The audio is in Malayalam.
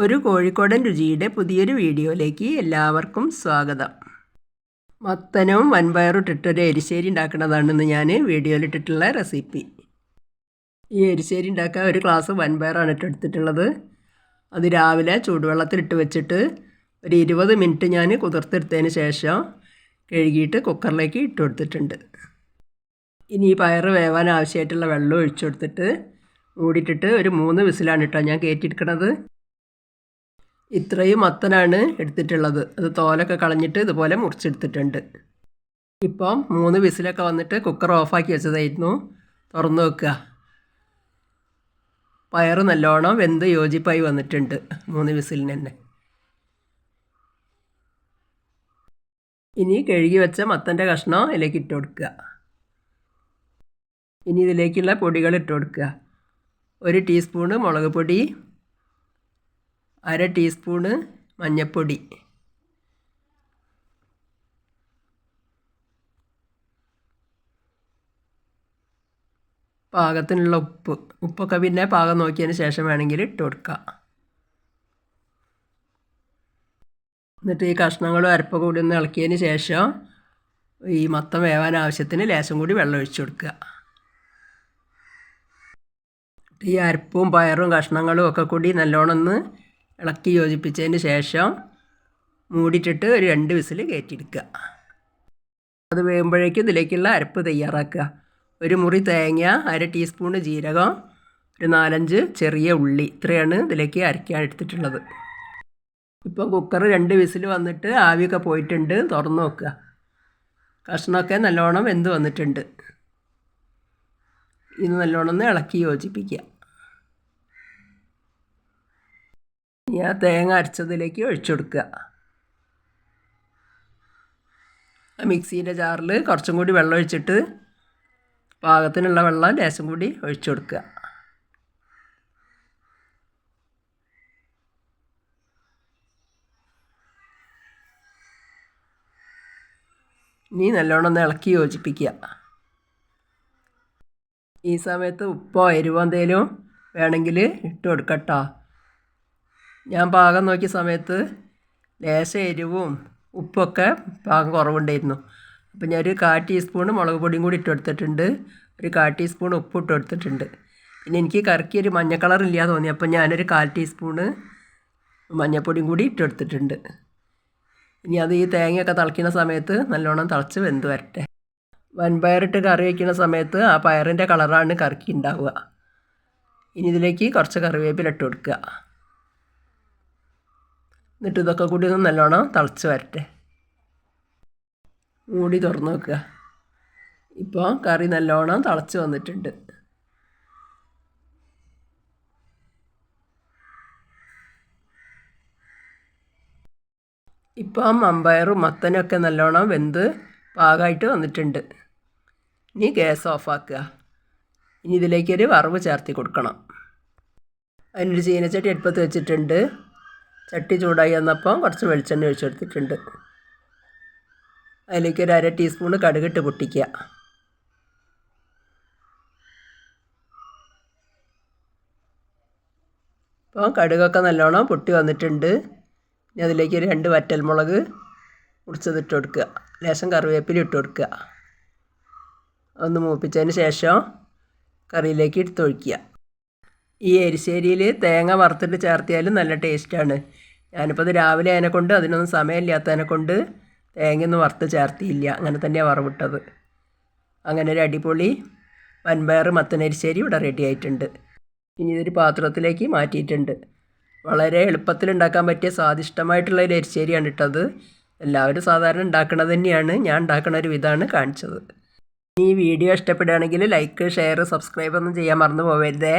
ഒരു കോഴിക്കോടൻ രുചിയുടെ പുതിയൊരു വീഡിയോയിലേക്ക് എല്ലാവർക്കും സ്വാഗതം. മത്തനും വൻപയറും ഇട്ടിട്ടൊരു എരിശ്ശേരി ഉണ്ടാക്കുന്നതാണെന്ന് ഞാൻ വീഡിയോയിലിട്ടിട്ടുള്ള റെസിപ്പി. ഈ എരിശ്ശേരി ഉണ്ടാക്കാൻ ഒരു ഗ്ലാസ് വൻപയറാണ് എടുത്തിട്ടുള്ളത്. അത് രാവിലെ ചൂടുവെള്ളത്തിലിട്ട് വെച്ചിട്ട് ഒരു 20 മിനിറ്റ് ഞാൻ കുതിർത്തെടുത്തതിന് ശേഷം കഴുകിയിട്ട് കുക്കറിലേക്ക് ഇട്ട് കൊടുത്തിട്ടുണ്ട്. ഇനി ഈ പയറ് വേവാൻ ആവശ്യമായിട്ടുള്ള വെള്ളം ഒഴിച്ചു കൊടുത്തിട്ട് മൂടിയിട്ടിട്ട് ഒരു 3 വിസിലാണ് കേട്ടോ ഞാൻ കയറ്റിയെടുക്കുന്നത്. ഇത്രയും മത്തനാണ് എടുത്തിട്ടുള്ളത്. അത് തോലൊക്കെ കളഞ്ഞിട്ട് ഇതുപോലെ മുറിച്ചെടുത്തിട്ടുണ്ട്. ഇപ്പം 3 വിസിലൊക്കെ വന്നിട്ട് കുക്കർ ഓഫാക്കി വെച്ചതായിരുന്നു. തുറന്നു വെക്കുക. പയറ് നല്ലോണം വെന്ത് യോജിപ്പായി വന്നിട്ടുണ്ട് 3 വിസിലിന് തന്നെ. ഇനി കഴുകി വെച്ച മത്തൻ്റെ കഷ്ണം ഇതിലേക്ക് ഇട്ട് കൊടുക്കുക. ഇനി ഇതിലേക്കുള്ള പൊടികൾ ഇട്ട് കൊടുക്കുക. 1 ടീസ്പൂണ് മുളക് പൊടി, 1/2 ടീസ്പൂണ് മഞ്ഞൾപ്പൊടി, പാകത്തിനുള്ള ഉപ്പൊക്കെ പിന്നെ പാകം നോക്കിയതിന് ശേഷം വേണമെങ്കിൽ ഇട്ട് കൊടുക്കുക. എന്നിട്ട് ഈ കഷ്ണങ്ങളും അരപ്പ് കൂടി ഒന്ന് ഇളക്കിയതിന് ശേഷം ഈ മത്തം വേവാൻ ആവശ്യത്തിന് ലേശം കൂടി വെള്ളം ഒഴിച്ചു കൊടുക്കുക. ഈ അരപ്പും പയറും കഷ്ണങ്ങളും ഒക്കെ കൂടി നല്ലോണം ഒന്ന് ഇളക്കി യോജിപ്പിച്ചതിന് ശേഷം മൂടിയിട്ടിട്ട് ഒരു 2 വിസിൽ കയറ്റിയെടുക്കുക. അത് വേകുമ്പോഴേക്കും ഇതിലേക്കുള്ള അരപ്പ് തയ്യാറാക്കുക. 1 മുറി തേങ്ങ, 1/2 ടീസ്പൂണ് ജീരകം, ഒരു 4-5 ചെറിയ ഉള്ളി, ഇത്രയാണ് ഇതിലേക്ക് അരയ്ക്കാൻ എടുത്തിട്ടുള്ളത്. ഇപ്പം കുക്കർ 2 വിസിൽ വന്നിട്ട് ആവിയൊക്കെ പോയിട്ടുണ്ട്. തുറന്ന് നോക്കുക. കഷ്ണമൊക്കെ നല്ലോണം വെന്ത് വന്നിട്ടുണ്ട്. ഇത് നല്ലോണം ഒന്ന് ഇളക്കി യോജിപ്പിക്കുക. ആ തേങ്ങ അരച്ചതിലേക്ക് ഒഴിച്ചു കൊടുക്കുക. മിക്സീൻ്റെ ജാറിൽ കുറച്ചും കൂടി വെള്ളം ഒഴിച്ചിട്ട് പാകത്തിനുള്ള വെള്ളം ലേശം കൂടി ഒഴിച്ചു കൊടുക്കുക. ഇനി നല്ലോണം ഒന്ന് ഇളക്കി യോജിപ്പിക്കുക. ഈ സമയത്ത് ഉപ്പോ എരിവോ എന്തെങ്കിലും വേണമെങ്കിൽ ഇട്ട് കൊടുക്കട്ടോ. ഞാൻ പാകം നോക്കിയ സമയത്ത് ലേശം എരിവും ഉപ്പൊക്കെ പാകം കുറവുണ്ടായിരുന്നു. അപ്പോൾ ഞാൻ ഒരു 1/4 ടീസ്പൂണ് മുളക് പൊടിയും കൂടി ഇട്ട് കൊടുത്തിട്ടുണ്ട്. ഒരു 1/4 ടീസ്പൂൺ ഉപ്പ് ഇട്ട് കൊടുത്തിട്ടുണ്ട്. പിന്നെ എനിക്ക് കറിക്ക് ഒരു മഞ്ഞ കളർ ഇല്ല തോന്നി, അപ്പോൾ ഞാനൊരു 1/4 ടീസ്പൂണ് മഞ്ഞൾപ്പൊടിയും കൂടി ഇട്ട് കൊടുത്തിട്ടുണ്ട്. ഇനി അത് ഈ തേങ്ങയൊക്കെ തിളയ്ക്കുന്ന സമയത്ത് നല്ലോണം തിളച്ച് വെന്ത് വരട്ടെ. വൻപയറിട്ട് കറി വയ്ക്കുന്ന സമയത്ത് ആ പയറിൻ്റെ കളറാണ് കറിക്ക് ഉണ്ടാവുക. ഇനി ഇതിലേക്ക് കുറച്ച് കറിവേപ്പില ഇട്ട് കൊടുക്കുക. എന്നിട്ട് ഇതൊക്കെ കൂടി ഒന്ന് നല്ലോണം തിളച്ച് വരട്ടെ. മൂടി തുറന്ന് വെക്കുക. ഇപ്പോൾ കറി നല്ലോണം തിളച്ച് വന്നിട്ടുണ്ട്. ഇപ്പം മമ്പയറും മത്തനൊക്കെ നല്ലോണം വെന്ത് പാകമായിട്ട് വന്നിട്ടുണ്ട്. ഇനി ഗ്യാസ് ഓഫാക്കുക. ഇനി ഇതിലേക്കൊരു വറവ് ചേർത്തി കൊടുക്കണം. അതിനൊരു ചീനച്ചട്ടി അടുപ്പത്ത് വെച്ചിട്ടുണ്ട്. ചട്ടി ചൂടായി വന്നപ്പോൾ കുറച്ച് വെളിച്ചെണ്ണ ഒഴിച്ച് കൊടുത്തിട്ടുണ്ട്. അതിലേക്ക് ഒരു 1/2 ടീസ്പൂണ് കടുകിട്ട് പൊട്ടിക്കുക. അപ്പോൾ കടുകൊക്കെ നല്ലോണം പൊട്ടി വന്നിട്ടുണ്ട്. ഇനി അതിലേക്ക് ഒരു 2 വറ്റൽമുളക് മുറിച്ചതിട്ട് കൊടുക്കുക. ലേശം കറിവേപ്പില ഇട്ട് കൊടുക്കുക. ഒന്ന് മൂപ്പിച്ചതിന് ശേഷം കറിയിലേക്ക് എടുത്തൊഴിക്കുക. ഈ എരിശ്ശേരിയിൽ തേങ്ങ വറുത്തിട്ട് ചേർത്തിയാലും നല്ല ടേസ്റ്റാണ്. ഞാനിപ്പോൾ അത് രാവിലെ അതിനെക്കൊണ്ട് അതിനൊന്നും സമയമില്ലാത്തതിനെക്കൊണ്ട് തേങ്ങയൊന്നും വറുത്ത് ചേർത്തിയില്ല. അങ്ങനെ തന്നെയാണ് വറവിട്ടത്. അങ്ങനെ ഒരു അടിപൊളി വൻപയർ മത്തനരിശ്ശേരി ഇവിടെ റെഡി ആയിട്ടുണ്ട്. ഇനി ഇതൊരു പാത്രത്തിലേക്ക് മാറ്റിയിട്ടുണ്ട്. വളരെ എളുപ്പത്തിൽ ഉണ്ടാക്കാൻ പറ്റിയ സ്വാദിഷ്ടമായിട്ടുള്ള ഒരു എരിശ്ശേരിയാണ് ഇട്ടത്. എല്ലാവരും സാധാരണ ഉണ്ടാക്കുന്നത് തന്നെയാണ്. ഞാൻ ഉണ്ടാക്കുന്ന ഒരു വിധമാണ് കാണിച്ചത്. ഈ വീഡിയോ ഇഷ്ടപ്പെടുകയാണെങ്കിൽ ലൈക്ക്, ഷെയർ, സബ്സ്ക്രൈബ് ഒന്നും ചെയ്യാൻ മറന്നു പോകരുതേ.